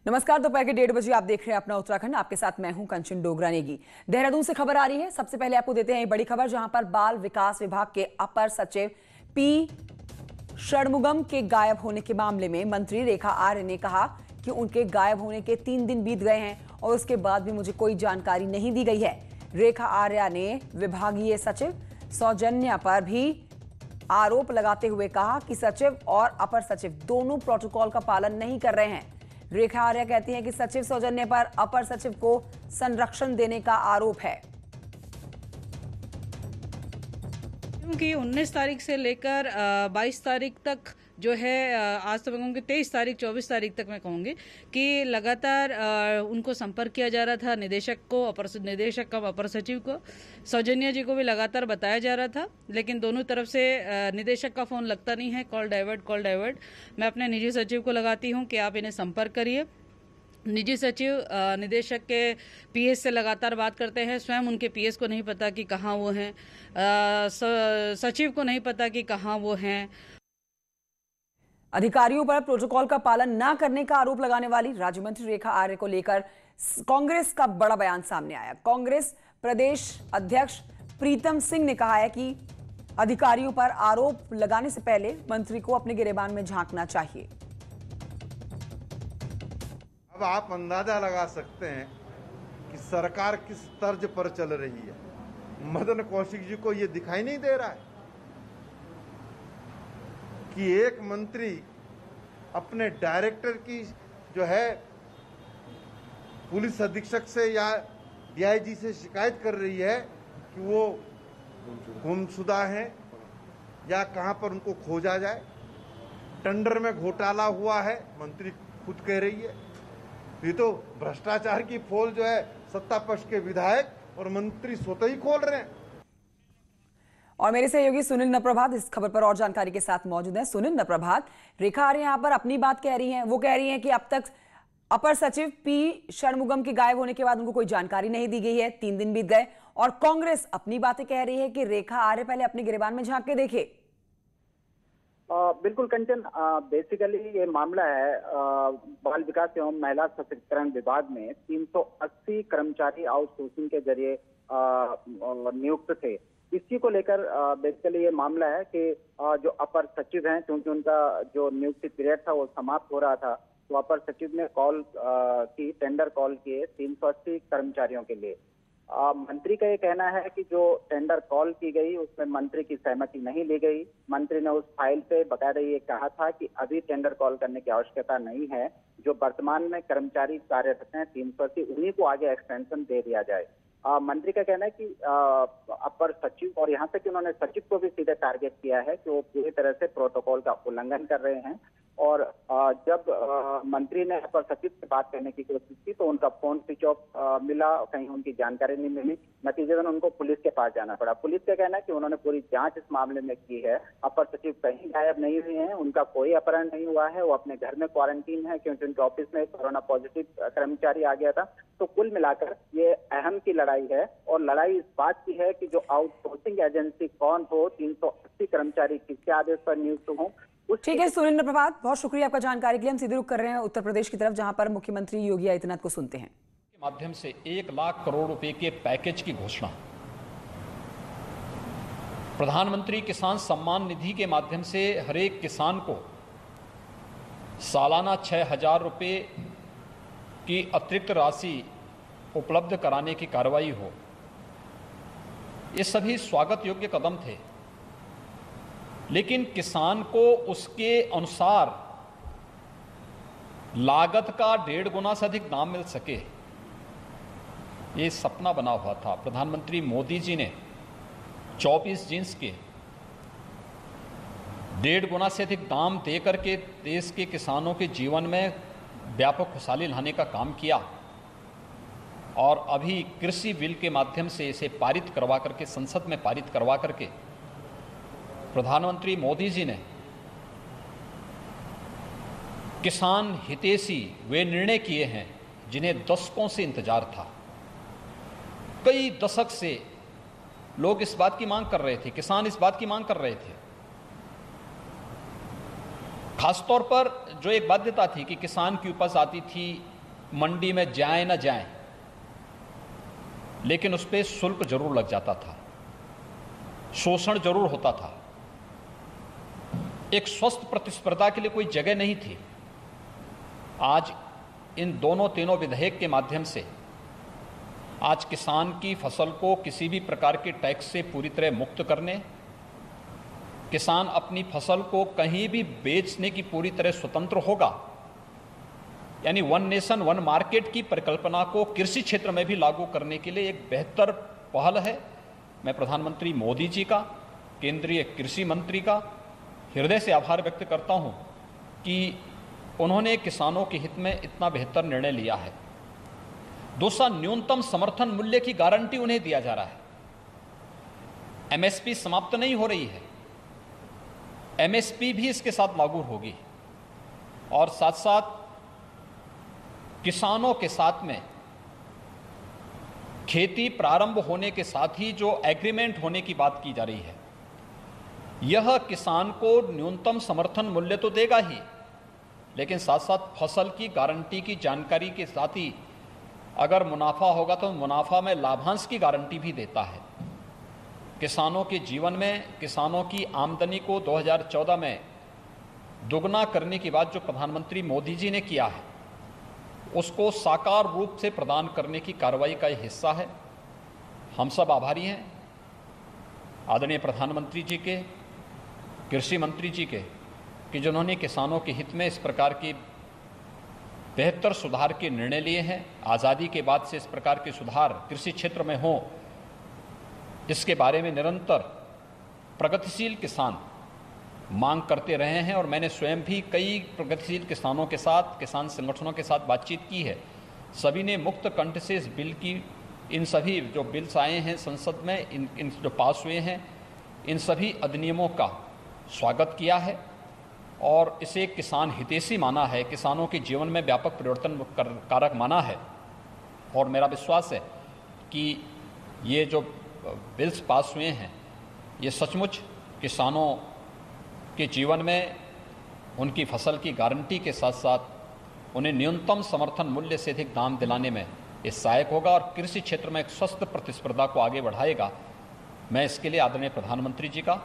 नमस्कार। दोपहर के 1:30 बजे आप देख रहे हैं अपना उत्तराखंड। आपके साथ मैं हूं कंचन डोगरा नेगी। देहरादून से खबर आ रही है। सबसे पहले आपको देते हैं ये बड़ी खबर, जहां पर बाल विकास विभाग के अपर सचिव पी षणमुगम के गायब होने के मामले में मंत्री रेखा आर्य ने कहा कि उनके गायब होने के 3 दिन बीत गए हैं और उसके बाद भी मुझे कोई जानकारी नहीं दी गई है। रेखा आर्य ने विभागीय सचिव सौजन्या पर भी आरोप लगाते हुए कहा कि सचिव और अपर सचिव दोनों प्रोटोकॉल का पालन नहीं कर रहे हैं। रेखा आर्य कहती हैं कि सचिव सौजन्या पर अपर सचिव को संरक्षण देने का आरोप है। क्योंकि 19 तारीख से लेकर 22 तारीख तक जो है, आज तो मैं कहूँगी 23 तारीख 24 तारीख तक मैं कहूँगी कि लगातार उनको संपर्क किया जा रहा था। निदेशक को, अपर निदेशक का अपर सचिव को, सौजन्या जी को भी लगातार बताया जा रहा था, लेकिन दोनों तरफ से निदेशक का फ़ोन लगता नहीं है। Call divert. मैं अपने निजी सचिव को लगाती हूँ कि आप इन्हें संपर्क करिए। निजी सचिव निदेशक के पीएस से लगातार बात करते हैं। स्वयं उनके पीएस को नहीं पता कि कहाँ वो हैं, सचिव को नहीं पता कि कहाँ वो हैं। अधिकारियों पर प्रोटोकॉल का पालन न करने का आरोप लगाने वाली राज्य मंत्री रेखा आर्य को लेकर कांग्रेस का बड़ा बयान सामने आया। कांग्रेस प्रदेश अध्यक्ष प्रीतम सिंह ने कहा है कि अधिकारियों पर आरोप लगाने से पहले मंत्री को अपने गिरेबान में झांकना चाहिए। अब आप अंदाजा लगा सकते हैं कि सरकार किस तर्ज पर चल रही है। मदन कौशिक जी को यह दिखाई नहीं दे रहा है कि एक मंत्री अपने डायरेक्टर की जो है पुलिस अधीक्षक से या डीआईजी से शिकायत कर रही है कि वो गुमशुदा हैं या कहां पर उनको खोजा जाए। टेंडर में घोटाला हुआ है, मंत्री खुद कह रही है। ये तो भ्रष्टाचार की पोल जो है सत्ता पक्ष के विधायक और मंत्री स्वतः ही खोल रहे हैं। और मेरे सहयोगी सुनील नप्रभात इस खबर पर और जानकारी के साथ मौजूद हैं। सुनील नप्रभात, रेखा आर्य यहाँ पर अपनी बात कह रही हैं। वो कह रही हैं कि अब तक अपर सचिव पी षणमुगम के गायब होने के बाद उनको कोई जानकारी नहीं दी गई है। 3 दिन बीत गए और कांग्रेस अपनी बातें कह रही है कि रेखा आर्य पहले अपने गिरेबान में झांक के देखे। बिल्कुल कंचन, बेसिकली ये मामला है बाल विकास एवं महिला सशक्तिकरण विभाग में 380 कर्मचारी आउटसोर्सिंग के जरिए नियुक्त थे। इसी को लेकर बेसिकली ये मामला है कि जो अपर सचिव हैं, क्योंकि उनका जो नियुक्ति पीरियड था वो समाप्त हो रहा था, तो अपर सचिव ने टेंडर कॉल किए 380 कर्मचारियों के लिए। मंत्री का ये कहना है कि जो टेंडर कॉल की गई उसमें मंत्री की सहमति नहीं ली गई। मंत्री ने उस फाइल पे बकायदा ये कहा था कि अभी टेंडर कॉल करने की आवश्यकता नहीं है। जो वर्तमान में कर्मचारी कार्यरत हैं 380, उन्हीं को आगे एक्सटेंशन दे दिया जाए। मंत्री का कहना है कि अपर सचिव और यहाँ तक कि उन्होंने सचिव को भी सीधे टारगेट किया है कि वो पूरी तरह से प्रोटोकॉल का उल्लंघन कर रहे हैं। और जब मंत्री ने अपर सचिव से बात करने की कोशिश की तो उनका फोन स्विच ऑफ मिला, कहीं उनकी जानकारी नहीं मिली। नतीजतन उनको पुलिस के पास जाना पड़ा। पुलिस का कहना है कि उन्होंने पूरी जांच इस मामले में की है। अपर सचिव कहीं गायब नहीं हुए हैं, उनका कोई अपहरण नहीं हुआ है, वो अपने घर में क्वारंटीन है क्योंकि उनके ऑफिस में कोरोना पॉजिटिव कर्मचारी आ गया था। तो कुल मिलाकर ये अहम की लड़ाई है और लड़ाई इस बात की है कि जो आउटसोर्सिंग एजेंसी कौन हो, 380 कर्मचारी किसके आदेश पर नियुक्त हो। ठीक है सुनील प्रभात, बहुत शुक्रिया आपका जानकारी के लिए। हम सीधे रुख कर रहे हैं उत्तर प्रदेश की तरफ, जहां पर मुख्यमंत्री योगी आदित्यनाथ को सुनते हैं। के माध्यम से 1 लाख करोड़ रुपए के पैकेज की घोषणा, प्रधानमंत्री किसान सम्मान निधि के माध्यम से हर एक किसान को सालाना 6,000 रुपए की अतिरिक्त राशि उपलब्ध कराने की कार्रवाई हो, ये सभी स्वागत योग्य कदम थे। लेकिन किसान को उसके अनुसार लागत का 1.5 गुना से अधिक दाम मिल सके, ये सपना बना हुआ था। प्रधानमंत्री मोदी जी ने 24 जींस के 1.5 गुना से अधिक दाम देकर के देश के किसानों के जीवन में व्यापक खुशहाली लाने का काम किया और अभी कृषि बिल के माध्यम से इसे पारित करवा करके, संसद में पारित करवा करके प्रधानमंत्री मोदी जी ने किसान हितैषी वे निर्णय किए हैं जिन्हें दशकों से इंतजार था। कई दशक से लोग इस बात की मांग कर रहे थे, किसान इस बात की मांग कर रहे थे। खासतौर पर जो एक बाध्यता थी कि किसान की उपज आती थी मंडी में जाएं न जाएं, लेकिन उस पर शुल्क जरूर लग जाता था, शोषण जरूर होता था, एक स्वस्थ प्रतिस्पर्धा के लिए कोई जगह नहीं थी। आज इन दोनों तीनों विधेयक के माध्यम से आज किसान की फसल को किसी भी प्रकार के टैक्स से पूरी तरह मुक्त करने, किसान अपनी फसल को कहीं भी बेचने की पूरी तरह स्वतंत्र होगा, यानी वन नेशन वन मार्केट की परिकल्पना को कृषि क्षेत्र में भी लागू करने के लिए एक बेहतर पहल है। मैं प्रधानमंत्री मोदी जी का, केंद्रीय कृषि मंत्री का हृदय से आभार व्यक्त करता हूं कि उन्होंने किसानों के हित में इतना बेहतर निर्णय लिया है। दूसरा, न्यूनतम समर्थन मूल्य की गारंटी उन्हें दिया जा रहा है। एमएसपी समाप्त नहीं हो रही है, एमएसपी भी इसके साथ लागू होगी और साथ साथ किसानों के साथ में खेती प्रारंभ होने के साथ ही जो एग्रीमेंट होने की बात की जा रही है, यह किसान को न्यूनतम समर्थन मूल्य तो देगा ही, लेकिन साथ साथ फसल की गारंटी की जानकारी के साथ ही अगर मुनाफा होगा तो मुनाफा में लाभांश की गारंटी भी देता है। किसानों के जीवन में, किसानों की आमदनी को 2014 में दुगना करने की बात जो प्रधानमंत्री मोदी जी ने किया है, उसको साकार रूप से प्रदान करने की कार्रवाई का यह हिस्सा है। हम सब आभारी हैं आदरणीय प्रधानमंत्री जी के, कृषि मंत्री जी के, कि जिन्होंने किसानों के हित में इस प्रकार के बेहतर सुधार के निर्णय लिए हैं। आज़ादी के बाद से इस प्रकार के सुधार कृषि क्षेत्र में हों, इसके बारे में निरंतर प्रगतिशील किसान मांग करते रहे हैं और मैंने स्वयं भी कई प्रगतिशील किसानों के साथ, किसान संगठनों के साथ बातचीत की है। सभी ने मुक्त कंठ से इस बिल की, इन सभी जो बिल्स आए हैं संसद में, इन जो पास हुए हैं, इन सभी अधिनियमों का स्वागत किया है और इसे किसान हितैषी माना है, किसानों के जीवन में व्यापक परिवर्तन कारक माना है। और मेरा विश्वास है कि ये जो बिल्स पास हुए हैं, ये सचमुच किसानों के जीवन में उनकी फसल की गारंटी के साथ साथ उन्हें न्यूनतम समर्थन मूल्य से अधिक दाम दिलाने में ये सहायक होगा और कृषि क्षेत्र में एक स्वस्थ प्रतिस्पर्धा को आगे बढ़ाएगा। मैं इसके लिए आदरणीय प्रधानमंत्री जी का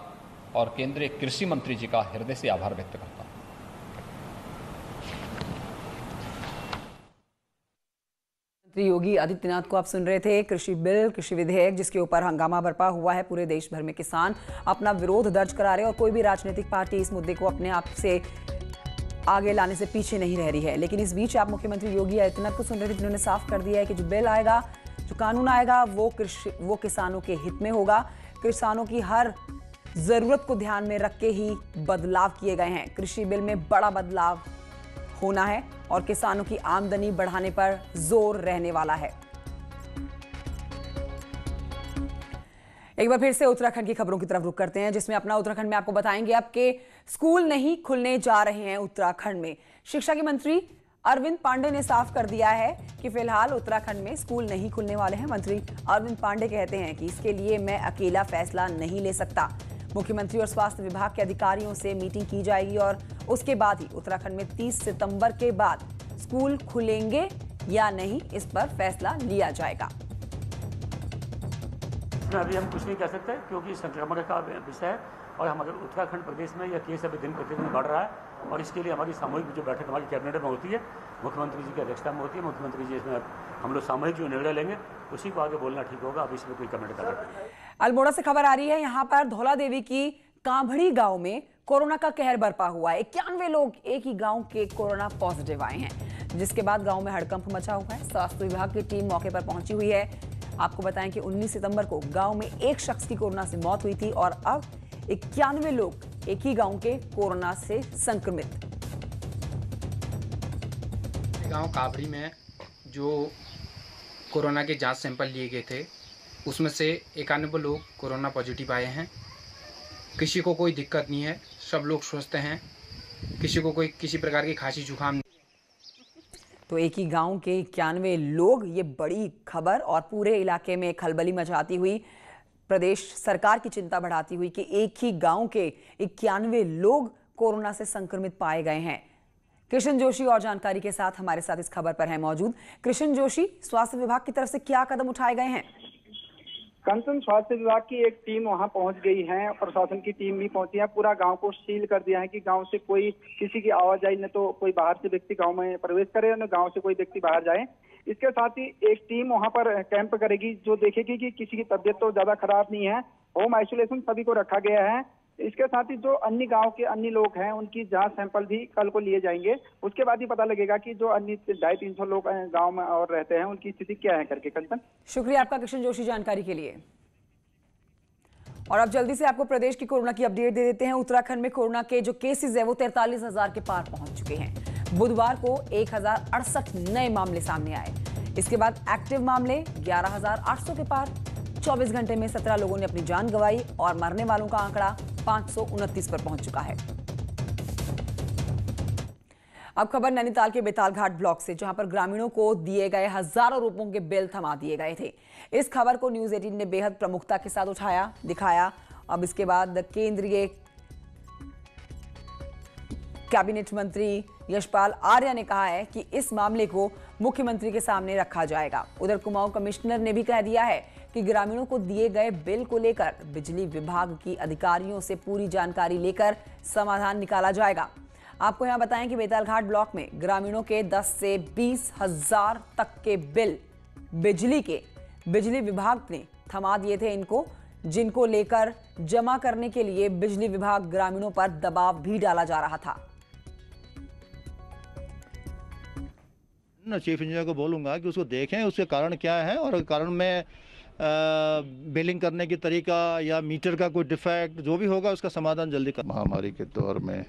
और केंद्रीय कृषि मंत्री जी का हृदय से आभार व्यक्त करता हूं। मंत्री योगी आदित्यनाथ को आप सुन रहे थे। कृषि बिल, कृषि विधेयक जिसके ऊपर हंगामा बरपा हुआ है, पूरे देश भर में किसान अपना विरोध दर्ज करा रहे हैं और कोई भी राजनीतिक पार्टी इस मुद्दे को अपने आप से आगे लाने से पीछे नहीं रह रही है। लेकिन इस बीच आप मुख्यमंत्री योगी आदित्यनाथ को सुन रहे थे, जिन्होंने साफ कर दिया है कि जो बिल आएगा, जो कानून आएगा, वो किसानों के हित में होगा। किसानों की हर जरूरत को ध्यान में रख के ही बदलाव किए गए हैं। कृषि बिल में बड़ा बदलाव होना है और किसानों की आमदनी बढ़ाने पर जोर रहने वाला है। एक बार फिर से उत्तराखंड की खबरों की तरफ रुख करते हैं, जिसमें अपना उत्तराखंड में आपको बताएंगे अब के स्कूल नहीं खुलने जा रहे हैं उत्तराखंड में। शिक्षा के मंत्री अरविंद पांडे ने साफ कर दिया है कि फिलहाल उत्तराखंड में स्कूल नहीं खुलने वाले हैं। मंत्री अरविंद पांडे कहते हैं कि इसके लिए मैं अकेला फैसला नहीं ले सकता। मुख्यमंत्री और स्वास्थ्य विभाग के अधिकारियों से मीटिंग की जाएगी और उसके बाद ही उत्तराखंड में 30 सितंबर के बाद स्कूल खुलेंगे या नहीं, इस पर फैसला लिया जाएगा। अभी हम कुछ नहीं कह सकते क्योंकि संक्रमण का विषय है और हमारे उत्तराखंड प्रदेश में यह केस अभी दिन प्रतिदिन बढ़ रहा है और इसके लिए हमारी सामूहिक जो बैठक हमारी कैबिनेट में होती है, मुख्यमंत्री जी की अध्यक्षता में होती है। मुख्यमंत्री जी इसमें हम लोग सामूहिक जो निर्णय लेंगे उसी को आगे बोलना ठीक होगा। अभी इसमें कोई कमेंट कर रहे हैं। अल्मोड़ा से खबर आ रही है, यहाँ पर धौला देवी की कांभड़ी गांव में कोरोना का कहर बरपा हुआ है। 91 लोग एक ही गांव के कोरोना पॉजिटिव आए हैं, जिसके बाद गांव में हड़कंप मचा हुआ है। स्वास्थ्य विभाग की टीम मौके पर पहुंची हुई है। आपको बताएं कि 19 सितंबर को गांव में एक शख्स की कोरोना से मौत हुई थी और अब 91 लोग एक ही गांव के कोरोना से संक्रमित। गांव काभड़ी में जो कोरोना के जांच सैंपल लिए गए थे, उसमें से 91 लोग कोरोना पॉजिटिव आए हैं। किसी को कोई दिक्कत नहीं है, सब लोग स्वस्थ हैं, किसी को कोई किसी प्रकार की खांसी जुकाम नहीं। तो एक ही गांव के 91 लोग, ये बड़ी खबर और पूरे इलाके में खलबली मचाती हुई, प्रदेश सरकार की चिंता बढ़ाती हुई कि एक ही गांव के 91 लोग कोरोना से संक्रमित पाए गए हैं। कृष्ण जोशी और जानकारी के साथ हमारे साथ इस खबर पर है मौजूद। कृष्ण जोशी, स्वास्थ्य विभाग की तरफ से क्या कदम उठाए गए हैं? कंचन, स्वास्थ्य विभाग की एक टीम वहां पहुंच गई है, प्रशासन की टीम भी पहुंची है। पूरा गांव को सील कर दिया है कि गांव से कोई किसी की आवाजाही न तो कोई बाहर से व्यक्ति गांव में प्रवेश करे न गांव से कोई व्यक्ति बाहर जाए। इसके साथ ही एक टीम वहां पर कैंप करेगी जो देखेगी कि किसी की तबीयत तो ज्यादा खराब नहीं है। होम आइसोलेशन सभी को रखा गया है। इसके साथ ही जो अन्य गांव के अन्य लोग हैं उनकी जांच सैंपल भी कल को लिए जाएंगे। उसके बाद ही पता लगेगा कि जो अन्य 250-300 लोग गांव में और रहते हैं उनकी स्थिति क्या है करके। कंचन, शुक्रिया आपका कृष्ण जोशी जानकारी के लिए। और अब जल्दी से आपको प्रदेश की कोरोना की अपडेट दे देते हैं। उत्तराखंड में कोरोना के जो केसेस है वो 43,000 के पार पहुंच चुके हैं। बुधवार को 1068 नए मामले सामने आए। इसके बाद एक्टिव मामले 11,800 के पार। 24 घंटे में 17 लोगों ने अपनी जान गंवाई और मरने वालों का आंकड़ा 529 पर पहुंच चुका है। अब खबर नैनीताल के बेताल घाट ब्लॉक से, जहां पर ग्रामीणों को दिए गए हजारों रुपयों के बिल थमा दिए गए थे। इस खबर को न्यूज़ 18 ने बेहद प्रमुखता के साथ उठाया, दिखाया। अब इसके बाद केंद्रीय कैबिनेट मंत्री यशपाल आर्य ने कहा है कि इस मामले को मुख्यमंत्री के सामने रखा जाएगा। उधर कुमाऊं कमिश्नर ने भी कह दिया है कि ग्रामीणों को दिए गए बिल को लेकर बिजली विभाग की अधिकारियों से पूरी जानकारी लेकर समाधान निकाला जाएगा। आपको यहां बताएं कि बेताल घाट ब्लॉक में ग्रामीणों के 10 से 20 हजार तक के बिल बिजली विभाग ने थमा दिए थे इनको, जिनको लेकर जमा करने के लिए बिजली विभाग ग्रामीणों पर दबाव भी डाला जा रहा था। चीफ इंजीनियर को बोलूंगा कि उसको देखें उसके कारण क्या है और कारण में बिलिंग करने की तरीका या मीटर का कोई डिफेक्ट जो भी होगा उसका समाधान जल्दी कर। महामारी के दौर में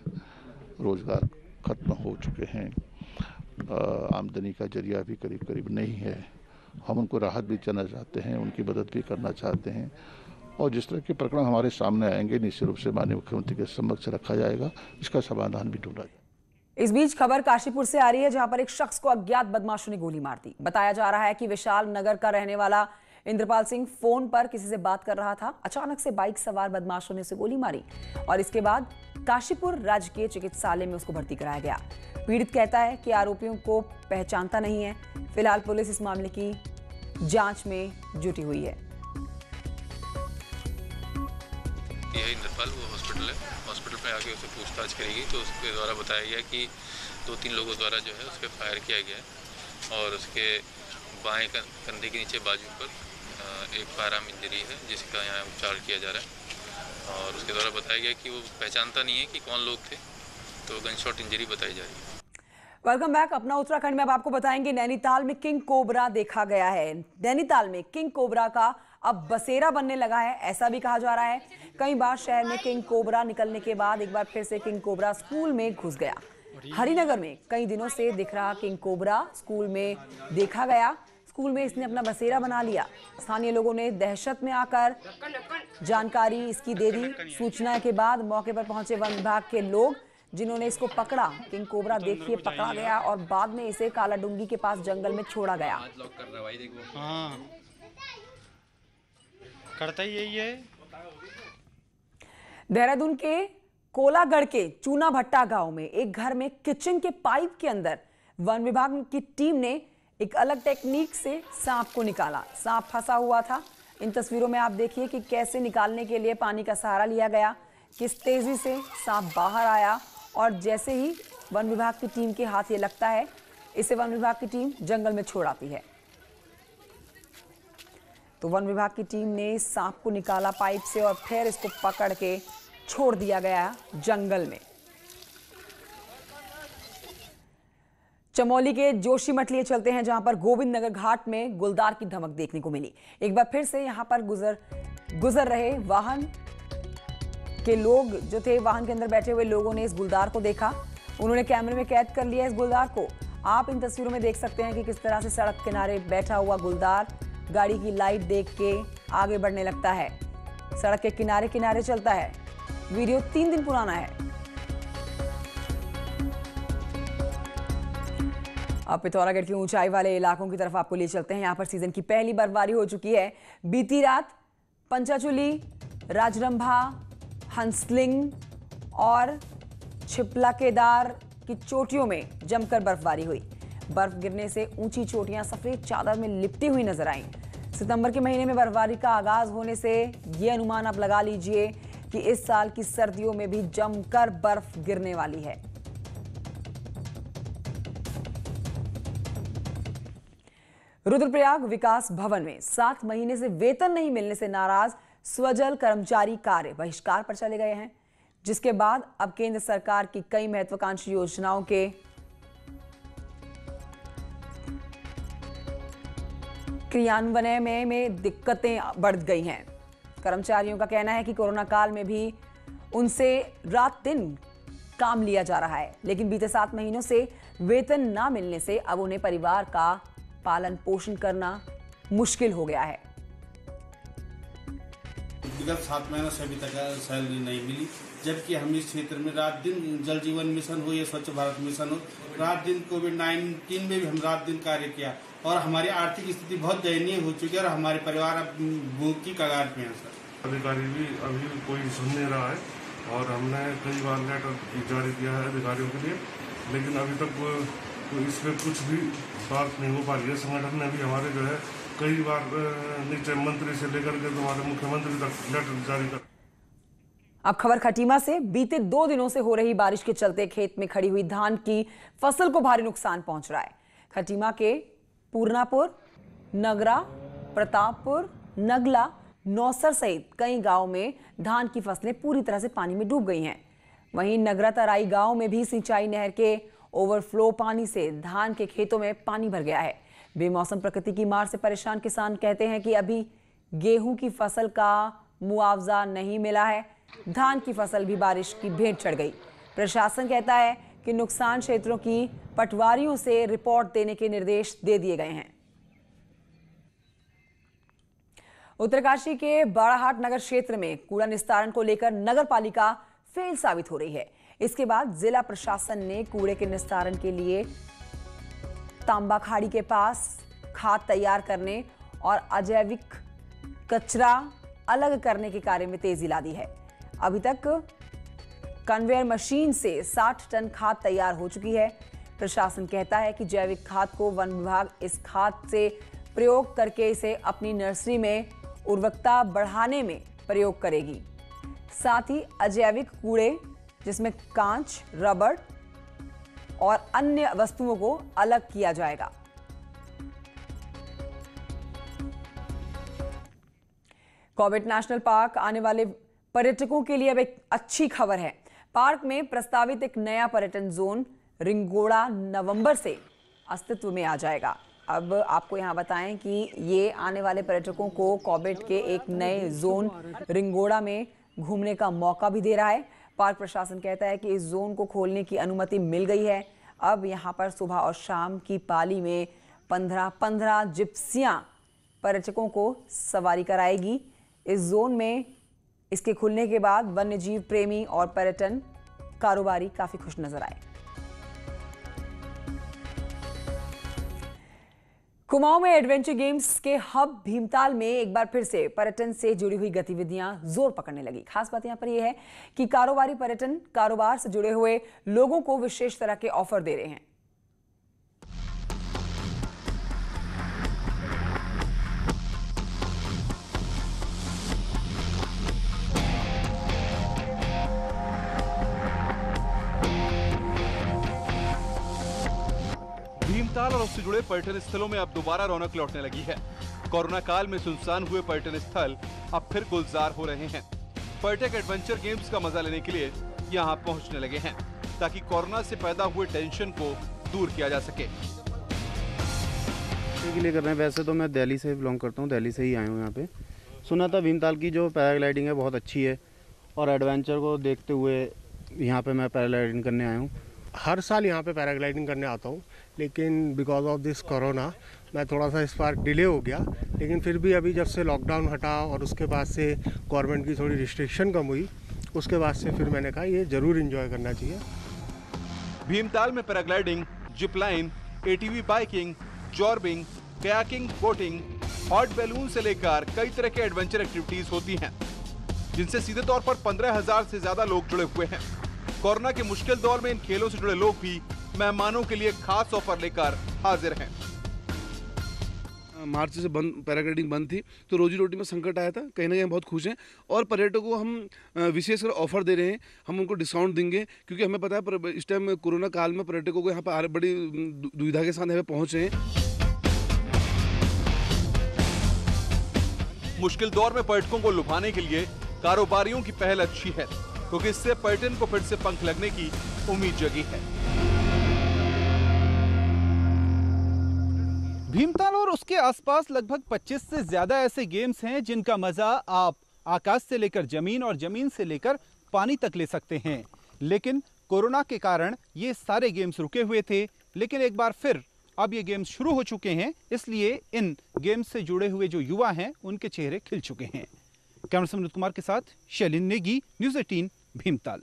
रोजगार खत्म हो चुके हैं, आमदनी का जरिया भी करीब करीब नहीं है। हम उनको राहत भी देना चाहते हैं, उनकी मदद भी करना चाहते हैं और जिस तरह के प्रकरण हमारे सामने आएंगे निश्चित रूप से माननीय मुख्यमंत्री के समक्ष रखा जाएगा, इसका समाधान भी ढूंढा जाएगा। इस बीच खबर काशीपुर से आ रही है, जहां पर एक शख्स को अज्ञात बदमाशों ने गोली मार दी। बताया जा रहा है कि विशाल नगर का रहने वाला इंद्रपाल सिंह फोन पर किसी से बात कर रहा था। अचानक से बाइक सवार बदमाशों ने उसे गोली मारी और इसके बाद काशीपुर राजकीय चिकित्सालय में उसको भर्ती कराया गया। पीड़ित कहता है कि आरोपियों को पहचानता नहीं है। फिलहाल पुलिस इस मामले की जांच में जुटी हुई है। यह इंद्रपाल वो हॉस्पिटल है, हॉस्पिटल में आके उसे पूछताछ करेगी तो उसके द्वारा बताया गया कि 2-3 लोगों द्वारा जो है उस पर फायर किया गया है और उसके बाएं कंधे के नीचे बाजू पर एक फायरआर्म इंजरी है जिसका यहाँ उपचार किया जा रहा है और उसके द्वारा बताया गया कि वो पहचानता नहीं है कि कौन लोग थे, तो गनशॉट इंजरी बताई जा रही है। Welcome back. अपना उत्तराखंड में अब आपको बताएंगे नैनीताल में किंग कोबरा देखा गया है। नैनीताल में किंग कोबरा का अब बसेरा बनने लगा है, ऐसा भी कहा जा रहा है। कई बार शहर में किंग कोबरा निकलने के बाद एक बार फिर से किंग कोबरा स्कूल में घुस गया। हरिनगर में कई दिनों से दिख रहा किंग कोबरा स्कूल में देखा गया। स्कूल में इसने अपना बसेरा बना लिया। स्थानीय लोगों ने दहशत में आकर जानकारी इसकी दे दी। सूचना के बाद मौके पर पहुंचे वन विभाग के लोग, जिन्होंने इसको पकड़ा। किंग कोबरा देखिए पकड़ा गया और बाद में इसे कालाडुंगी के पास जंगल में छोड़ा गया। हाँ, करता ही यही है। देहरादून के कोलागढ़ के चूना भट्टा गांव में एक घर में किचन के पाइप के अंदर वन विभाग की टीम ने एक अलग टेक्निक से सांप को निकाला। सांप फंसा हुआ था। इन तस्वीरों में आप देखिए कि कैसे निकालने के लिए पानी का सहारा लिया गया, किस तेजी से सांप बाहर आया और जैसे ही वन विभाग की टीम के हाथ ये लगता है, इसे वन विभाग की टीम जंगल में छोड़ आती है। तो वन विभाग की टीम ने सांप को निकाला पाइप से और फिर इसको पकड़ के छोड़ दिया गया जंगल में। चमोली के जोशीमठ लिए चलते हैं, जहां पर गोविंद नगर घाट में गुलदार की धमक देखने को मिली। एक बार फिर से यहां पर गुजर रहे वाहन के लोग जो थे, वाहन के अंदर बैठे हुए लोगों ने इस गुलदार को देखा। उन्होंने कैमरे में कैद कर लिया इस गुलदार को। आप इन तस्वीरों में देख सकते हैं कि किस तरह से सड़क किनारे बैठा हुआ गुलदार गाड़ी की लाइट देख के आगे बढ़ने लगता है, सड़क के किनारे किनारे चलता है। वीडियो 3 दिन पुराना है। अब पिथौरागढ़ की ऊंचाई वाले इलाकों की तरफ आपको ले चलते हैं। यहां पर सीजन की पहली बर्फबारी हो चुकी है। बीती रात पंचाचूली, राजरंभा, हंसलिंग और छिपला केदार की चोटियों में जमकर बर्फबारी हुई। बर्फ गिरने से ऊंची चोटियां सफेद चादर में लिपटी हुई नजर आईं। सितंबर के महीने में बर्फबारी का आगाज होने से ये अनुमान आप लगा लीजिए कि इस साल की सर्दियों में भी जमकर बर्फ गिरने वाली है। रुद्रप्रयाग विकास भवन में 7 महीने से वेतन नहीं मिलने से नाराज स्वजल कर्मचारी कार्य बहिष्कार पर चले गए हैं, जिसके बाद अब केंद्र सरकार की कई महत्वाकांक्षी योजनाओं के क्रियान्वयन में दिक्कतें बढ़ गई हैं। कर्मचारियों का कहना है कि कोरोना काल में भी उनसे रात दिन काम लिया जा रहा है, लेकिन बीते 7 महीनों से वेतन ना मिलने से अब उन्हें परिवार का पालन पोषण करना मुश्किल हो गया है। विगत 7 महीनों से अभी तक सैलरी नहीं मिली, जबकि हम इस क्षेत्र में रात दिन जल जीवन मिशन हो या स्वच्छ भारत मिशन हो, रात दिन कोविड-19 में भी हम रात दिन कार्य किया और हमारी आर्थिक स्थिति बहुत दयनीय हो चुकी है और हमारे परिवार अब भूख की कगार पे हैं सर। अधिकारी भी अभी कोई सुन नहीं रहा है और हमने कई बार लेटर जारी किया है अधिकारियों के लिए, लेकिन अभी तक इसमें कुछ भी बात नहीं हो पा रही है। संगठन ने भी हमारे जो है कई बार नीचे मंत्री से लेकर के हमारे मुख्यमंत्री तक लेटर जारी कर। अब खबर खटीमा से। बीते 2 दिनों से हो रही बारिश के चलते खेत में खड़ी हुई धान की फसल को भारी नुकसान पहुंच रहा है। खटीमा के पूर्णापुर, नगरा, प्रतापपुर, नगला, नौसर सहित कई गांवों में धान की फसलें पूरी तरह से पानी में डूब गई हैं। वहीं नगरा तराई गांव में भी सिंचाई नहर के ओवरफ्लो पानी से धान के खेतों में पानी भर गया है। बेमौसम प्रकृति की मार से परेशान किसान कहते हैं कि अभी गेहूं की फसल का मुआवजा नहीं मिला है। धान की फसल भी बारिश की भेंट चढ़ गई। प्रशासन कहता है कि नुकसान क्षेत्रों की पटवारियों से रिपोर्ट देने के निर्देश दे दिए गए हैं। उत्तरकाशी के बाड़ाहाट नगर क्षेत्र में कूड़ा निस्तारण को लेकर नगर पालिका फेल साबित हो रही है। इसके बाद जिला प्रशासन ने कूड़े के निस्तारण के लिए तांबा खाड़ी के पास खाद तैयार करने और अजैविक कचरा अलग करने के कार्य में तेजी ला दी है। अभी तक कन्वेयर मशीन से 60 टन खाद तैयार हो चुकी है। प्रशासन कहता है कि जैविक खाद को वन विभाग इस खाद से प्रयोग करके इसे अपनी नर्सरी में उर्वरकता बढ़ाने में प्रयोग करेगी। साथ ही अजैविक कूड़े जिसमें कांच, रबड़ और अन्य वस्तुओं को अलग किया जाएगा। कॉर्बेट नेशनल पार्क आने वाले पर्यटकों के लिए अब एक अच्छी खबर है। पार्क में प्रस्तावित एक नया पर्यटन जोन रिंगोड़ा नवंबर से अस्तित्व में आ जाएगा। अब आपको यहां बताएं कि ये आने वाले पर्यटकों को कॉर्बेट के एक नए जोन रिंगोड़ा में घूमने का मौका भी दे रहा है। पार्क प्रशासन कहता है कि इस जोन को खोलने की अनुमति मिल गई है। अब यहां पर सुबह और शाम की पाली में 15 जिप्सियां पर्यटकों को सवारी कराएगी। इस जोन में इसके खुलने के बाद वन्यजीव प्रेमी और पर्यटन कारोबारी काफी खुश नजर आए। कुमाऊं में एडवेंचर गेम्स के हब भीमताल में एक बार फिर से पर्यटन से जुड़ी हुई गतिविधियां जोर पकड़ने लगी। खास बात यहां पर यह है कि कारोबारी पर्यटन कारोबार से जुड़े हुए लोगों को विशेष तरह के ऑफर दे रहे हैं। भीमताल और उससे जुड़े पर्यटन स्थलों में अब दोबारा रौनक लौटने लगी है। कोरोना काल में सुनसान हुए पर्यटन स्थल अब फिर गुलजार हो रहे हैं। पर्यटक एडवेंचर गेम्स का मजा लेने के लिए यहाँ पहुँचने लगे हैं ताकि कोरोना से पैदा हुए टेंशन को दूर किया जा सके। के लिए कर रहे हैं। वैसे तो मैं दिल्ली से बिलोंग करता हूँ, दिल्ली से ही आया हूँ यहाँ पे। सुना था भीमताल की जो पैराग्लाइडिंग है बहुत अच्छी है और एडवेंचर को देखते हुए यहाँ पे मैं पैराग्लाइडिंग करने आया हूँ। हर साल यहाँ पे पैराग्लाइडिंग करने आता हूँ, लेकिन बिकॉज ऑफ दिस कोरोना मैं थोड़ा सा इस बार डिले हो गया। लेकिन फिर भी अभी जब से लॉकडाउन हटा और उसके बाद से गवर्नमेंट की थोड़ी रिस्ट्रिक्शन कम हुई, उसके बाद से फिर मैंने कहा ये ज़रूर एंजॉय करना चाहिए। भीमताल में paragliding, Zipline, ATV biking, zorbing, kayaking, boating, hot balloon से लेकर कई तरह के एडवेंचर एक्टिविटीज होती हैं, जिनसे सीधे तौर पर 15,000 से ज्यादा लोग जुड़े हुए हैं। कोरोना के मुश्किल दौर में इन खेलों से जुड़े लोग भी मेहमानों के लिए खास ऑफर लेकर हाजिर हैं। मार्च से बंद पैराग्लाइडिंग बंद थी तो रोजी रोटी में संकट आया था। कहीं ना कहीं बहुत खुश हैं और पर्यटकों को हम विशेषकर ऑफर दे रहे हैं। हम उनको डिस्काउंट देंगे क्योंकि हमें पता है इस टाइम कोरोना काल में पर्यटकों को यहाँ पर बड़ी दुविधा के साथ यहाँ पे पहुँचे हैं। मुश्किल दौर में पर्यटकों को लुभाने के लिए कारोबारियों की पहल अच्छी है क्योंकि इससे पर्यटन को फिर से पंख लगने की उम्मीद जगी है। भीमताल और उसके आसपास लगभग 25 से ज्यादा ऐसे गेम्स हैं जिनका मजा आप आकाश से लेकर जमीन और जमीन से लेकर पानी तक ले सकते हैं। लेकिन कोरोना के कारण ये सारे गेम्स रुके हुए थे, लेकिन एक बार फिर अब ये गेम्स शुरू हो चुके हैं, इसलिए इन गेम्स से जुड़े हुए जो युवा हैं उनके चेहरे खिल चुके हैं। कैमरा पर्सन विनोद कुमार के साथ शैलिन नेगी, न्यूज़ 18 भीमताल।